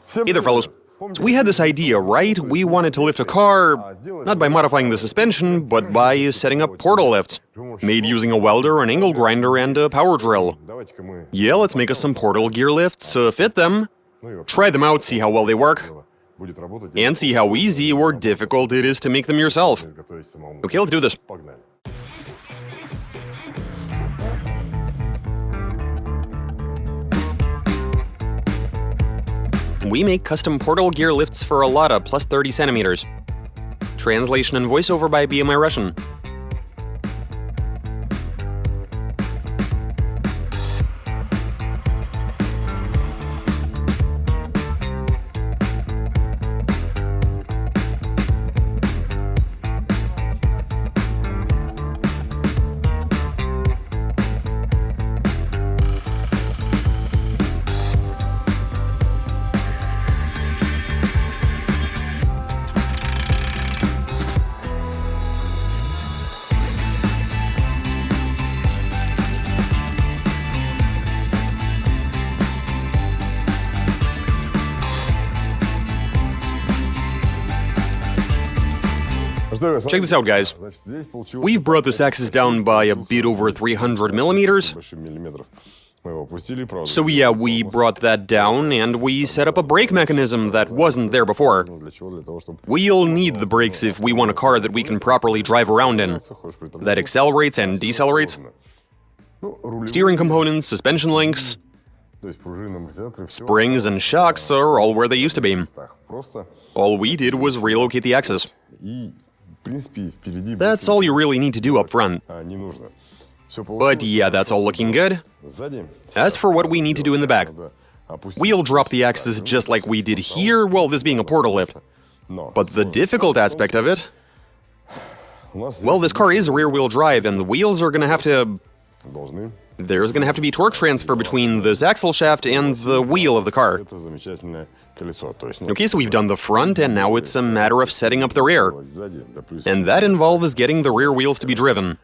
Hey there, fellows. So we had this idea, right? We wanted to lift a car, not by modifying the suspension, but by setting up portal lifts, made using a welder, an angle grinder, and a power drill. Yeah, let's make us some portal gear lifts, fit them, try them out, see how well they work, and see how easy or difficult it is to make them yourself. Okay, let's do this. We make custom portal gear lifts for a Lada plus 30 centimeters. Translation and voiceover by BMI Russian. Check this out, guys. We've brought this axis down by a bit over 300 millimeters. So yeah, we brought that down and we set up a brake mechanism that wasn't there before. We'll need the brakes if we want a car that we can properly drive around in, that accelerates and decelerates. Steering components, suspension links, springs and shocks are all where they used to be. All we did was relocate the axis. That's all you really need to do up front. But yeah, that's all looking good. As for what we need to do in the back, we'll drop the axis just like we did here, well, this being a portal lift. But the difficult aspect of it, well, this car is rear-wheel drive, and the wheels are gonna have to... There's gonna have to be torque transfer between this axle shaft and the wheel of the car. Okay, so we've done the front, and now it's a matter of setting up the rear. And that involves getting the rear wheels to be driven.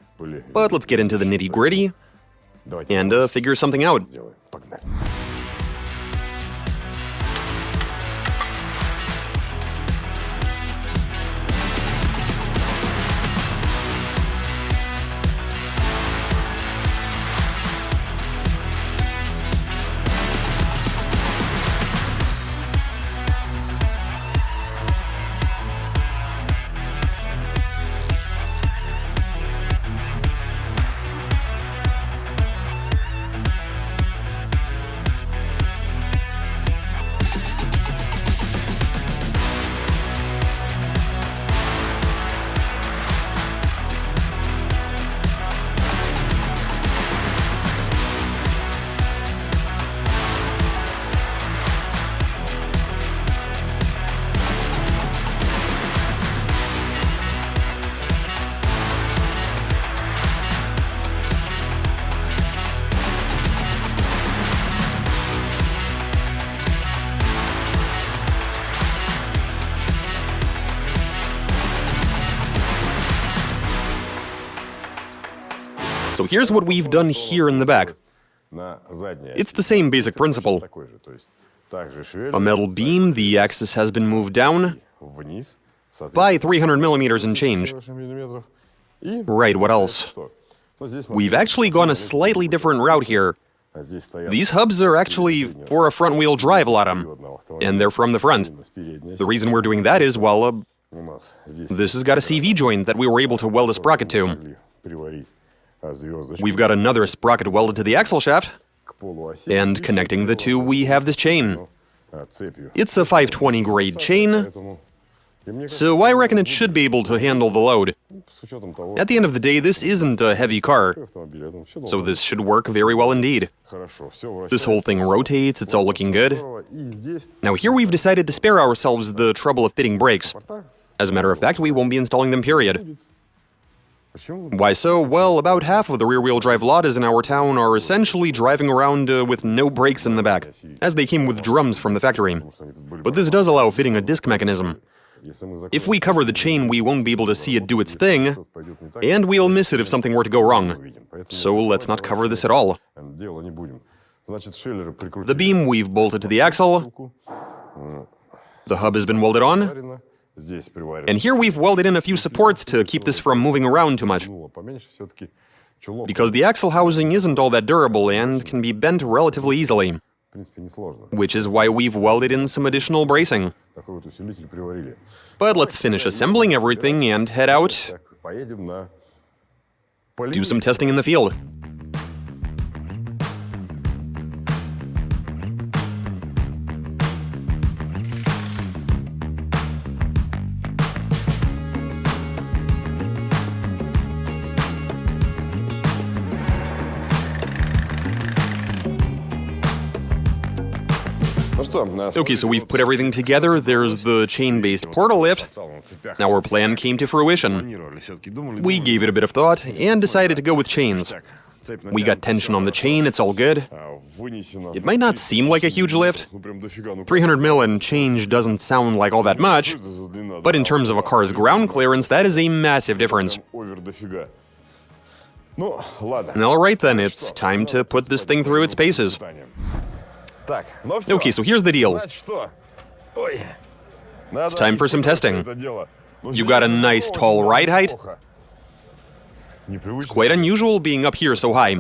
But let's get into the nitty-gritty and figure something out. So here's what we've done here in the back. It's the same basic principle. A metal beam, the axis has been moved down by 300 millimeters and change. Right, what else? We've actually gone a slightly different route here. These hubs are actually for a front-wheel drive Lada, and they're from the front. The reason we're doing that is, well, this has got a CV joint that we were able to weld a sprocket to. We've got another sprocket welded to the axle shaft, and connecting the two, we have this chain. It's a 520 grade chain, so I reckon it should be able to handle the load. At the end of the day, this isn't a heavy car, so this should work very well indeed. This whole thing rotates, it's all looking good. Now here we've decided to spare ourselves the trouble of fitting brakes. As a matter of fact, we won't be installing them, period. Why so? Well, about half of the rear-wheel drive Ladas in our town are essentially driving around with no brakes in the back, as they came with drums from the factory. But this does allow fitting a disc mechanism. If we cover the chain, we won't be able to see it do its thing, and we'll miss it if something were to go wrong. So let's not cover this at all. The beam we've bolted to the axle, The hub has been welded on, and here we've welded in a few supports to keep this from moving around too much, because the axle housing isn't all that durable and can be bent relatively easily, which is why we've welded in some additional bracing. But let's finish assembling everything and head out, do some testing in the field. Okay, so we've put everything together. There's the chain-based portal lift. Now our plan came to fruition. We gave it a bit of thought and decided to go with chains. We got tension on the chain, it's all good. It might not seem like a huge lift. 300 mil and change doesn't sound like all that much, but in terms of a car's ground clearance, that is a massive difference. Alright then, it's time to put this thing through its paces. Okay, so here's the deal. It's time for some testing. You got a nice tall ride height. It's quite unusual being up here so high.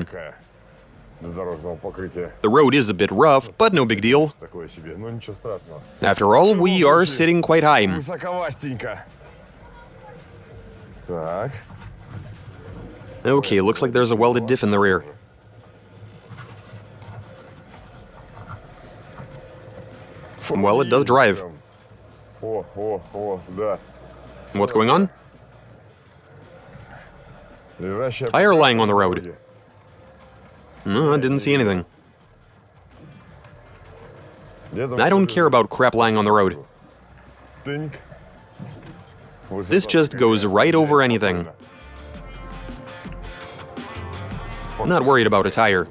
The road is a bit rough, but no big deal. After all, we are sitting quite high. Okay, looks like there's a welded diff in the rear. Well, it does drive. What's going on? Tire lying on the road. No, I didn't see anything. I don't care about crap lying on the road. This just goes right over anything. I'm not worried about a tire.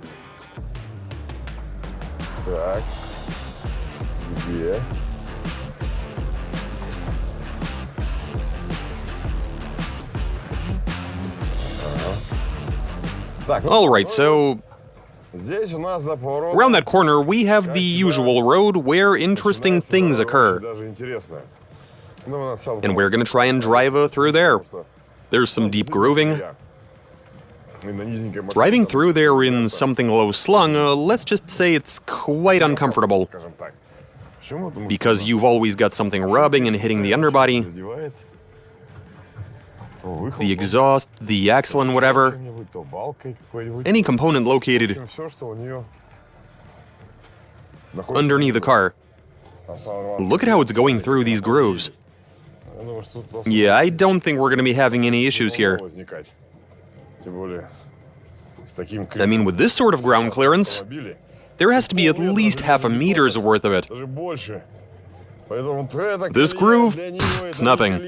Alright, so around that corner we have the usual road where interesting things occur. And we're gonna try and drive through there. There's some deep grooving. Driving through there in something low-slung, let's just say it's quite uncomfortable. Because you've always got something rubbing and hitting the underbody. The exhaust, the axle and whatever. Any component located underneath the car. Look at how it's going through these grooves. Yeah, I don't think we're going to be having any issues here. I mean, with this sort of ground clearance, there has to be at least half a meter's worth of it. This groove, it's nothing.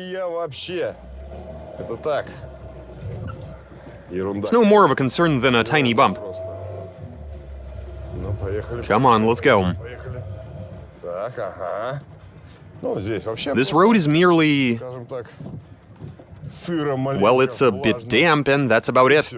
It's no more of a concern than a tiny bump. Come on, let's go. This road is merely... well, it's a bit damp, and that's about it.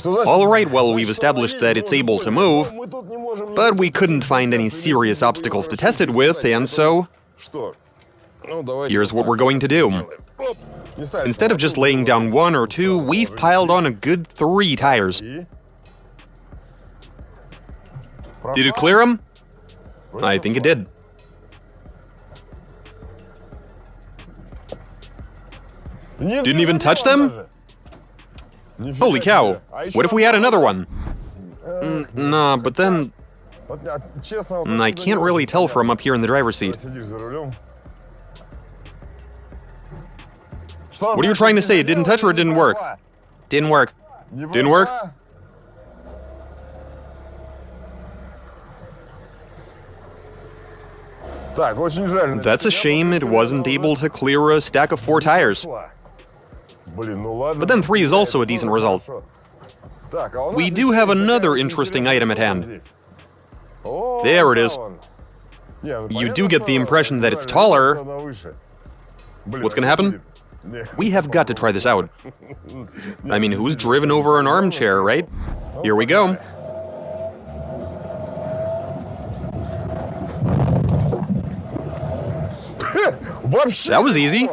Alright, well, we've established that it's able to move, but we couldn't find any serious obstacles to test it with, and so... here's what we're going to do. Instead of just laying down one or two, we've piled on a good 3 tires. Did it clear them? I think it did. Didn't even touch them? Holy cow, what if we had another one? Nah, but then... I can't really tell from up here in the driver's seat. What are you trying to say? It didn't touch or it didn't work? Didn't work. Didn't work? That's a shame it wasn't able to clear a stack of 4 tires. But then 3 is also a decent result. We do have another interesting item at hand. There it is. You do get the impression that it's taller. What's gonna happen? We have got to try this out. I mean, who's driven over an armchair, right? Here we go. That was easy.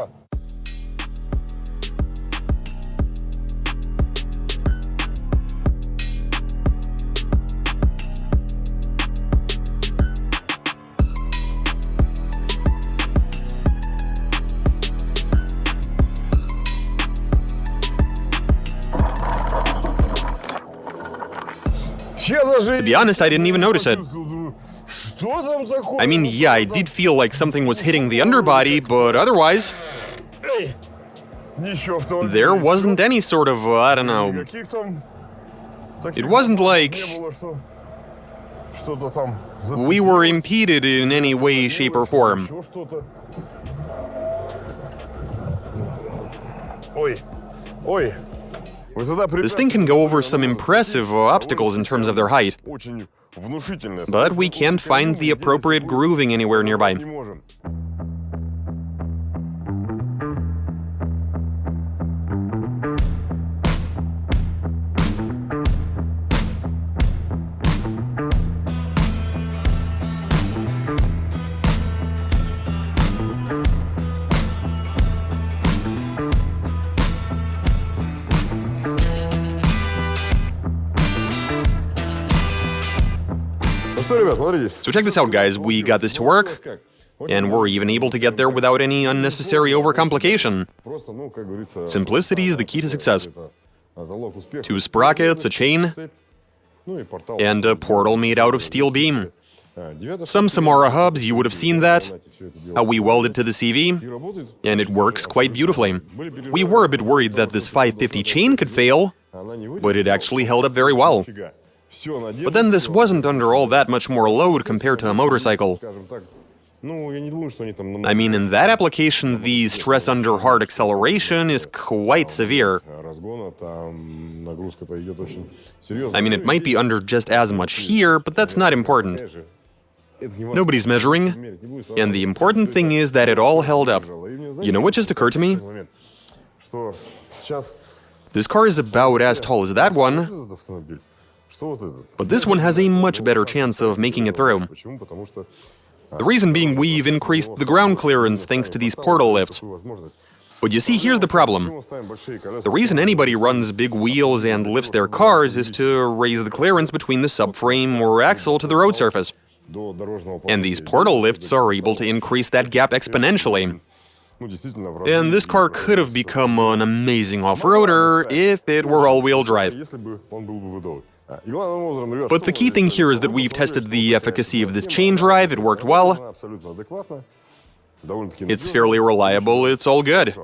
To be honest, I didn't even notice it. I mean, yeah, I did feel like something was hitting the underbody, but otherwise, there wasn't any sort of, I don't know. It wasn't like we were impeded in any way, shape, or form. This thing can go over some impressive obstacles in terms of their height, but we can't find the appropriate grooving anywhere nearby. So check this out, guys. We got this to work, and we're even able to get there without any unnecessary overcomplication. Simplicity is the key to success. 2 sprockets, a chain, and a portal made out of steel beam. Some Samara hubs, you would have seen that, how we welded to the CV, and it works quite beautifully. We were a bit worried that this 550 chain could fail, but it actually held up very well. But then this wasn't under all that much more load compared to a motorcycle. I mean, in that application, the stress under hard acceleration is quite severe. I mean, it might be under just as much here, but that's not important. Nobody's measuring, and the important thing is that it all held up. You know what just occurred to me? This car is about as tall as that one, but this one has a much better chance of making it through. The reason being we've increased the ground clearance thanks to these portal lifts. But you see, here's the problem. The reason anybody runs big wheels and lifts their cars is to raise the clearance between the subframe or axle to the road surface. And these portal lifts are able to increase that gap exponentially. And this car could have become an amazing off-roader if it were all-wheel drive. But the key thing here is that we've tested the efficacy of this chain drive, it worked well. It's fairly reliable, it's all good.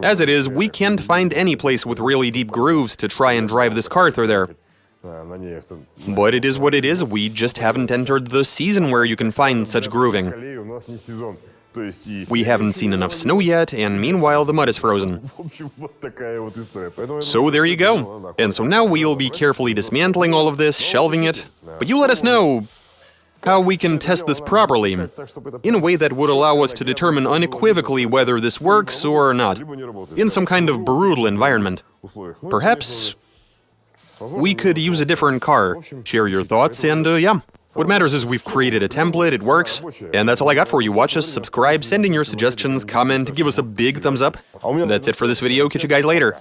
As it is, we can't find any place with really deep grooves to try and drive this car through there. But it is what it is, we just haven't entered the season where you can find such grooving. We haven't seen enough snow yet, and meanwhile the mud is frozen. So there you go. And so now we'll be carefully dismantling all of this, shelving it. But you let us know how we can test this properly, in a way that would allow us to determine unequivocally whether this works or not, in some kind of brutal environment. Perhaps we could use a different car. Share your thoughts, and yeah. What matters is we've created a template, it works, and that's all I got for you. Watch us, subscribe, send in your suggestions, comment, give us a big thumbs up. That's it for this video, catch you guys later.